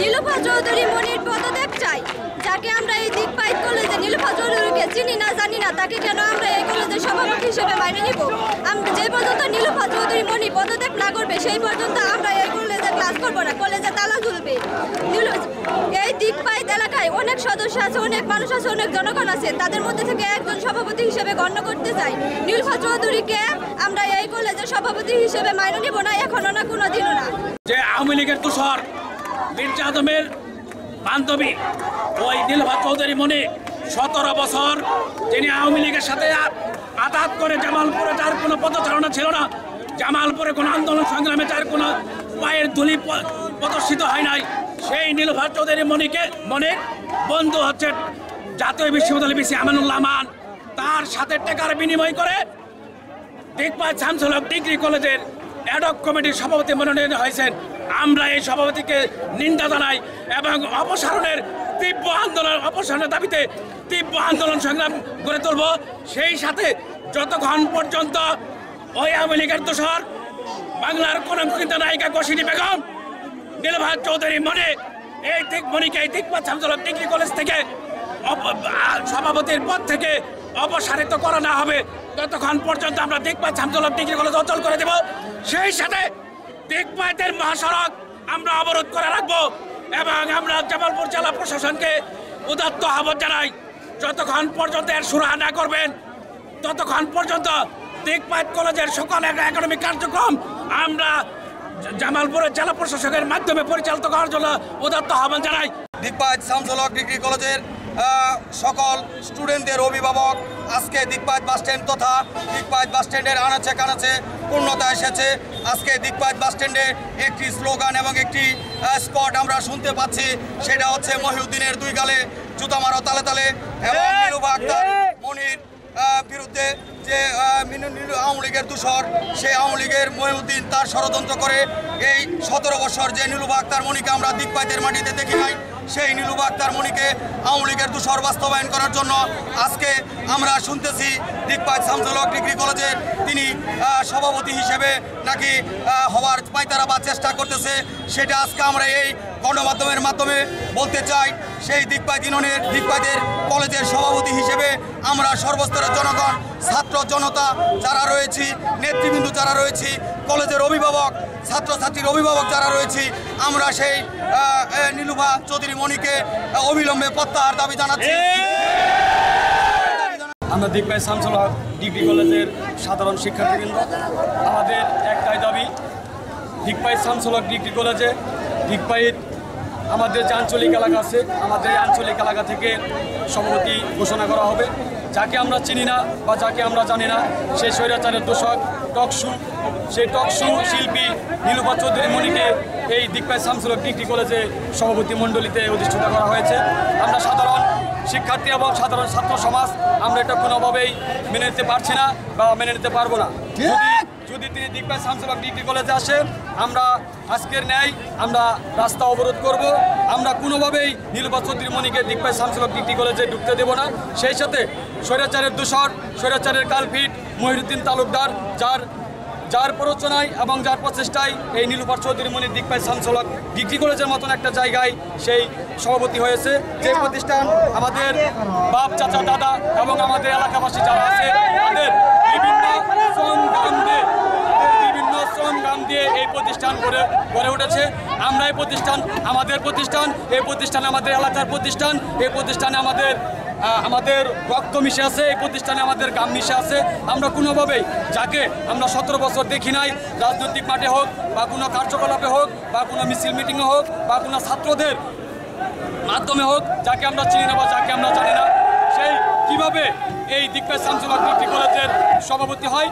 নীলুফা চৌধুরী মনির পদত্যাগ চাই। যাকে আমরা এই দিকপাইত কলেজে নীলুফা চৌধুরীকে চিনি না জানি না, তাকে কেন আমরা এই কলেজের সভাপতি হিসেবে মাইনে নিব? আমরা যে পর্যন্ত নীলুফা চৌধুরী মনি পদত্যাগ না করবে সেই পর্যন্ত আমরা এই কলেজে ক্লাস করবো না, কলেজে তালা ঝুলবে। এই দিকপাইত এলাকায় অনেক সদস্য আছে, অনেক মানুষ আছে, অনেক জনগণ আছে, তাদের মধ্যে থেকে একজন সভাপতি হিসেবে গণ্য করতে চাই। নীলুফা চৌধুরীকে আমরা এই কলেজের সভাপতি হিসেবে মাইনে নিব না, এখনো না, কোনো দিনও না। যে আওয়ামী লীগের তুষার মির্জা আদমের বান্ধবী ওই নীলুফা চৌধুরী মনি 17 বছর তিনি আওয়ামী লীগের সাথে আঘাত করে জামালপুরে যার কোনো পদচারণা ছিল না, জামালপুরে কোনো আন্দোলন সংগ্রামে যার কোনো পায়ের ধুলি প্রদর্শিত হয় নাই, সেই নীলুফা চৌধুরী মনির বন্ধু হচ্ছে জাতীয় বিশ্ববিদ্যালয় ভিসি আমানুল্লাহ মান। তার সাথে টাকার বিনিময় করে দিকপাইত শামসুল হক ডিগ্রি কলেজের অ্যাডহক কমিটির সভাপতি মনোনীত হয়েছেন। আমরা এই সভাপতিকে নিন্দা জানাই এবং অপসারণের দাবিতে তীব্র আন্দোলন সংগ্রাম গড়ে তুলব। সেই সাথে যতক্ষণ পর্যন্ত ওই আওয়ামী লীগের দোসর বাংলার কলঙ্কিত নায়িকা কসিনী বেগম নীলুফা চৌধুরী মনি এই দিকপাইত শামসুল হক ডিগ্রি কলেজ থেকে সভাপতির পদ থেকে অপসারিত করা না হবে ততক্ষণ পর্যন্ত আমরা দিকপাইত শামসুল হক ডিগ্রি কলেজ অচল করে দেব। সেই সাথে দিকপাইতের মহাসড়ক আমরা অবরোধ করে রাখবো এবং আমরা জামালপুর জেলা প্রশাসনকে উদাত্ত আহ্বান জানাই, যতক্ষণ পর্যন্ত এর সুরাহা না করবেন ততক্ষণ পর্যন্ত দিকপাইত কলেজের সকল একাডেমিক কার্যক্রম আমরা জামালপুরের জেলা প্রশাসনের মাধ্যমে পরিচালিত করার জন্য উদাত্ত আহ্বান জানাই। দিকপাইত শামসুল হক ডিগ্রি কলেজের সকল স্টুডেন্টদের অভিভাবক আজকে দিকপাইত বাসস্ট্যান্ড তথা দিকপাইত বাসস্ট্যান্ডের আনাচে কানাচে পূর্ণতা এসেছে। আজকে দিকপাইত বাসস্ট্যান্ডে একটি স্লোগান এবং একটি স্পট আমরা শুনতে পাচ্ছি, সেটা হচ্ছে মহিউদ্দিনের দুই গালে জুতা মারো তালে তালে এবং নীলুফা আক্তার মনির বিরুদ্ধে যে আওয়ামী লীগের দূষর, সেই আওয়ামী লীগের মহিউদ্দিন তার ষড়যন্ত্র করে এই 17 বছর যে নীলুফা আক্তার মনিকে আমরা দিকপাইতের মাটিতে দেখি নাই, সেই নীলুফা আক্তার মনিকে আওয়ামী লীগের দূষর বাস্তবায়ন করার জন্য আজকে আমরা শুনতেছি দিকপাইত শামসুল হক ডিগ্রি কলেজের তিনি সভাপতি হিসেবে নাকি হওয়ার পায়তারা বা চেষ্টা করতেছে। সেটা আজকে আমরা এই গণমাধ্যমের মাধ্যমে বলতে চাই। সেই দিকপাইতের কলেজের সভাপতি হিসেবে আমরা সর্বস্তরের জনগণ, ছাত্র জনতা যারা রয়েছি, নেতৃবৃন্দ যারা রয়েছি, কলেজের অভিভাবক, ছাত্রছাত্রীর অভিভাবক যারা রয়েছি, আমরা সেই নীলুফা চৌধুরী মনিকে অবিলম্বে প্রত্যাহার দাবি জানাচ্ছি। আমরা দিকপাইত শামসুল হক ডিগ্রি কলেজের সাধারণ শিক্ষার্থীবৃন্দ, আমাদের একটাই দাবি, দিকপাইত শামসুল হক ডিগ্রি কলেজে দিকপাইত আমাদের যে আঞ্চলিক এলাকা আছে, আমাদের আঞ্চলিক এলাকা থেকে সভাপতি ঘোষণা করা হবে। যাকে আমরা চিনি না বা যাকে আমরা জানি না, সেই স্বৈরাচারের দোষক সেই টকশু শিল্পী নীলুফা চৌধুরী মনিকে এই দিকপাইত শামসুল হক ডিগ্রি কলেজে সভাপতি মণ্ডলীতে অধিষ্ঠিত করা হয়েছে। আমরা সাধারণ শিক্ষার্থী এবং সাধারণ ছাত্র সমাজ আমরা এটা কোনোভাবেই মেনে নিতে পারছি না বা মেনে নিতে পারবো না। যদি তিনি দিকপাইত শামসুল হক ডিগ্রি কলেজে আসে, আমরা আজকের ন্যায় আমরা রাস্তা অবরোধ করব। আমরা কোনোভাবেই নীলুফা চৌধুরী মনিকে দিকপাইত শামসুল হক ডিগ্রি কলেজে ঢুকতে দেব না। সেই সাথে স্বৈরাচারের দূষর, স্বৈরাচারের কালপিট মহিউদ্দিন তালুকদার, যার প্ররোচনায় এবং যার প্রচেষ্টায় এই নীলুফা চৌধুরী মনির দিকপাইত শামসুল হক ডিগ্রি কলেজের মতন একটা জায়গায় সেই সভাপতি হয়েছে, যে প্রতিষ্ঠান আমাদের বাপ চাচা দাদা এবং আমাদের এলাকাবাসী যারা আছে তাদের বিভিন্ন শ্রমগাম দিয়ে এই প্রতিষ্ঠান গড়ে উঠেছে। আমরা এই প্রতিষ্ঠান আমাদের প্রতিষ্ঠান, এই প্রতিষ্ঠানে আমাদের এলাকার প্রতিষ্ঠান, এই প্রতিষ্ঠানে আমাদের রক্ত মিশে আছে, এই প্রতিষ্ঠানে আমাদের গাম মিশে আছে। আমরা কোনোভাবেই যাকে আমরা 17 বছর দেখি নাই, রাজনৈতিক মাঠে হোক বা কোনো কার্যকলাপে হোক বা কোনো মিছিল মিটিংয়ে হোক বা কোনো ছাত্রদের মাধ্যমে হোক, যাকে আমরা চিনি না বা যাকে আমরা জানি না, সেই কিভাবে এই দিকপাইত শামসুল হক ডিগ্রি কলেজের সভাপতি হয়।